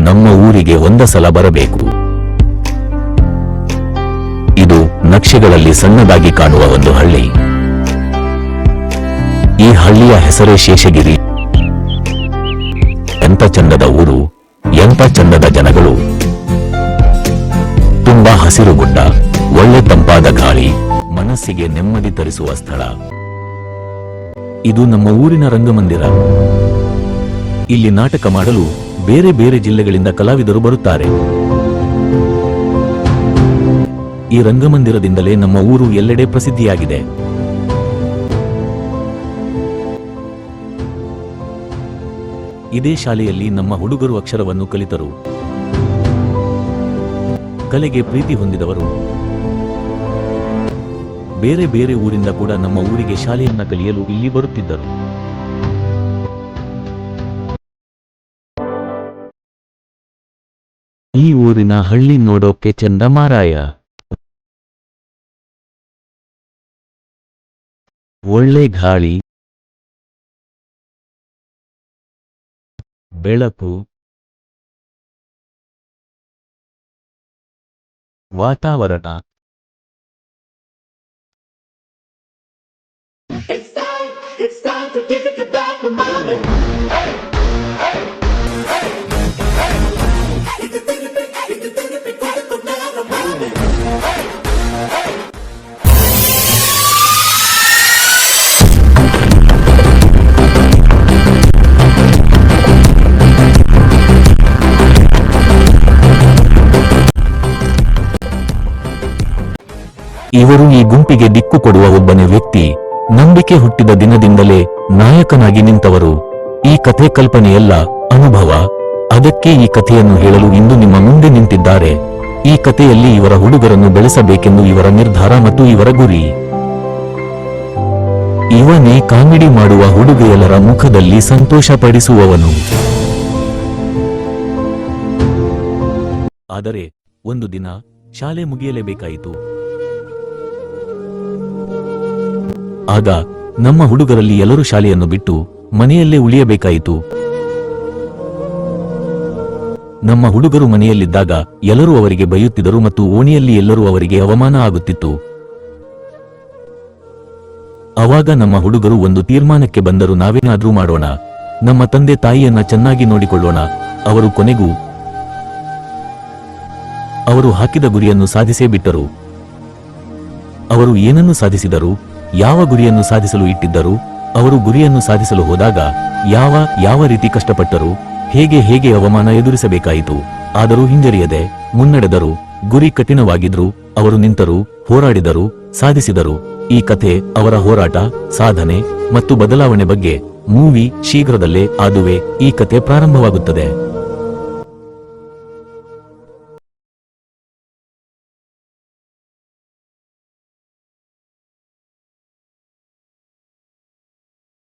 ನಮ್ಮ ಊರಿಗೆ ಒಂದ ಸಲ ಬರಬೇಕು. ಇದು ನಕ್ಷೆಗಳಲ್ಲಿ ಸಣ್ಣದಾಗಿ ಕಾಣುವ ಒಂದು ಹಳ್ಳಿ. ಈ ಹಳ್ಳಿಯ ಹೆಸರೇ ಶೇಷಗಿರಿ. ಎಂತ ಚಂದದ ಊರು, ಎಂತ ಚಂದದ ಜನಗಳು. ತುಂಬಾ ಹಸಿರು ಗುಡ್ಡ, ಒಳ್ಳೆ ತಂಪಾದ ಗಾಳಿ, ಮನಸ್ಸಿಗೆ ನೆಮ್ಮದಿ ತರಿಸುವ ಸ್ಥಳ. ಇದು ನಮ್ಮ ಊರಿನ ರಂಗಮಂದಿರ. ಇಲ್ಲಿ ನಾಟಕ ಮಾಡಲು ಬೇರೆ ಬೇರೆ ಜಿಲ್ಲೆಗಳಿಂದ ಕಲಾವಿದರು ಬರುತ್ತಾರೆ. ಈ ರಂಗಮಂದಿರದಿಂದಲೇ ನಮ್ಮ ಊರು ಎಲ್ಲೆಡೆ ಪ್ರಸಿದ್ಧಿಯಾಗಿದೆ. ಇದೇ ಶಾಲೆಯಲ್ಲಿ ನಮ್ಮ ಹುಡುಗರು ಅಕ್ಷರವನ್ನು ಕಲಿತರು. ಕಲೆಗೆ ಪ್ರೀತಿ ಹೊಂದಿದವರು ಬೇರೆ ಬೇರೆ ಊರಿಂದ ಕೂಡ ನಮ್ಮ ಊರಿಗೆ ಶಾಲೆಯನ್ನ ಕಲಿಯಲು ಇಲ್ಲಿ ಬರುತ್ತಿದ್ದರು. ಈ ಊರಿನ ಹಳ್ಳಿ ನೋಡೋಕೆ ಚಂದ ಮಾರಾಯ. ಒಳ್ಳೆ ಗಾಳಿ, ಬೆಳಕು, ವಾತಾವರಣ. It's time to give it back to mommy. ಇವರು ಈ ಗುಂಪಿಗೆ ದಿಕ್ಕು ಕೊಡುವ ಒಬ್ಬನೇ ವ್ಯಕ್ತಿ. ನಂಬಿಕೆ ಹುಟ್ಟಿದ ದಿನದಿಂದಲೇ ನಾಯಕನಾಗಿ ನಿಂತವರು. ಈ ಕಥೆ ಕಲ್ಪನೆಯಲ್ಲ, ಅನುಭವ. ಅದಕ್ಕೆ ಈ ಕಥೆಯನ್ನು ಹೇಳಲು ಇಂದು ನಿಮ್ಮ ಮುಂದೆ ನಿಂತಿದ್ದಾರೆ. ಈ ಕಥೆಯಲ್ಲಿ ಇವರ ಹುಡುಗರನ್ನು ಬೆಳೆಸಬೇಕೆಂದು ಇವರ ನಿರ್ಧಾರ ಮತ್ತು ಇವರ ಗುರಿ. ಇವನೇ ಕಾಮಿಡಿ ಮಾಡುವ ಹುಡುಗಿಯರ ಮುಖದಲ್ಲಿ ಸಂತೋಷ ಪಡಿಸುವವನು. ಆದರೆ ಒಂದು ದಿನ ಶಾಲೆ ಮುಗಿಯಲೇಬೇಕಾಯಿತು. ಆಗ ನಮ್ಮ ಹುಡುಗರಲ್ಲಿ ಎಲ್ಲರೂ ಶಾಲೆಯನ್ನು ಬಿಟ್ಟು ಮನೆಯಲ್ಲೇ ಉಳಿಯಬೇಕಾಯಿತು. ನಮ್ಮ ಹುಡುಗರು ಮನೆಯಲ್ಲಿದ್ದಾಗ ಎಲ್ಲರೂ ಅವರಿಗೆ ಬೈಯುತ್ತಿದ್ದರು ಮತ್ತು ಓಣಿಯಲ್ಲಿ ಎಲ್ಲರೂ ಅವರಿಗೆ ಅವಮಾನ ಆಗುತ್ತಿತ್ತು. ಆವಾಗ ನಮ್ಮ ಹುಡುಗರು ಒಂದು ತೀರ್ಮಾನಕ್ಕೆ ಬಂದರು, ನಾವೇನಾದ್ರೂ ಮಾಡೋಣ, ನಮ್ಮ ತಂದೆ ತಾಯಿಯನ್ನ ಚೆನ್ನಾಗಿ ನೋಡಿಕೊಳ್ಳೋಣ. ಅವರು ಕೊನೆಗೂ ಅವರು ಹಾಕಿದ ಗುರಿಯನ್ನು ಸಾಧಿಸೇ ಬಿಟ್ಟರು. ಅವರು ಏನನ್ನು ಸಾಧಿಸಿದರು, ಯಾವ ಗುರಿಯನ್ನು ಸಾಧಿಸಲು ಇಟ್ಟಿದ್ದರು, ಅವರು ಗುರಿಯನ್ನು ಸಾಧಿಸಲು ಹೋದಾಗ ಯಾವ ರೀತಿ ಕಷ್ಟಪಟ್ಟರು, ಹೇಗೆ ಅವಮಾನ ಎದುರಿಸಬೇಕಾಯಿತು. ಆದರೂ ಹಿಂಜರಿಯದೆ ಮುನ್ನಡೆದರು. ಗುರಿ ಕಠಿಣವಾಗಿದ್ರು, ಅವರು ನಿಂತರು, ಹೋರಾಡಿದರು, ಸಾಧಿಸಿದರು. ಈ ಕಥೆ ಅವರ ಹೋರಾಟ, ಸಾಧನೆ ಮತ್ತು ಬದಲಾವಣೆ ಬಗ್ಗೆ ಮೂವಿ ಶೀಘ್ರದಲ್ಲೇ ಆದುವೆ ಈ ಕಥೆ ಪ್ರಾರಂಭವಾಗುತ್ತದೆ.